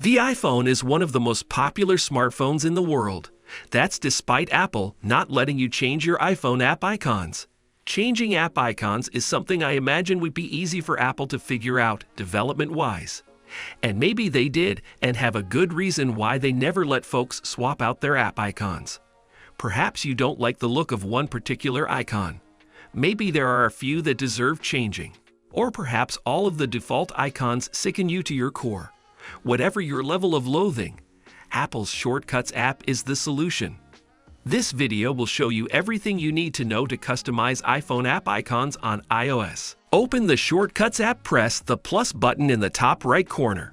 The iPhone is one of the most popular smartphones in the world. That's despite Apple not letting you change your iPhone app icons. Changing app icons is something I imagine would be easy for Apple to figure out development-wise. And maybe they did and have a good reason why they never let folks swap out their app icons. Perhaps you don't like the look of one particular icon. Maybe there are a few that deserve changing. Or perhaps all of the default icons sicken you to your core. Whatever your level of loathing, Apple's Shortcuts app is the solution. This video will show you everything you need to know to customize iPhone app icons on iOS. Open the Shortcuts app, press the plus button in the top right corner.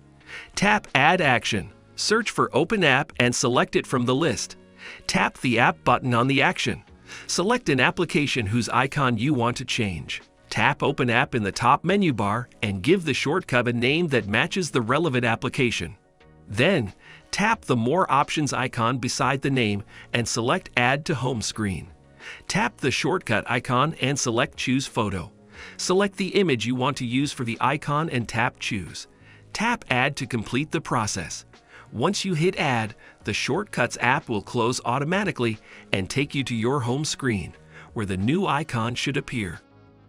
Tap Add Action, search for Open App and select it from the list. Tap the App button on the action. Select an application whose icon you want to change. Tap Open App in the top menu bar and give the shortcut a name that matches the relevant application. Then, tap the More Options icon beside the name and select Add to Home Screen. Tap the shortcut icon and select Choose Photo. Select the image you want to use for the icon and tap Choose. Tap Add to complete the process. Once you hit Add, the Shortcuts app will close automatically and take you to your home screen, where the new icon should appear.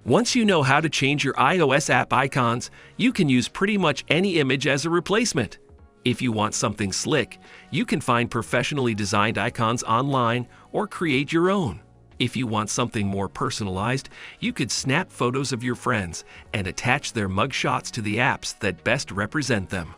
Once you know how to change your iOS app icons, you can use pretty much any image as a replacement. If you want something slick, you can find professionally designed icons online or create your own. If you want something more personalized, you could snap photos of your friends and attach their mugshots to the apps that best represent them.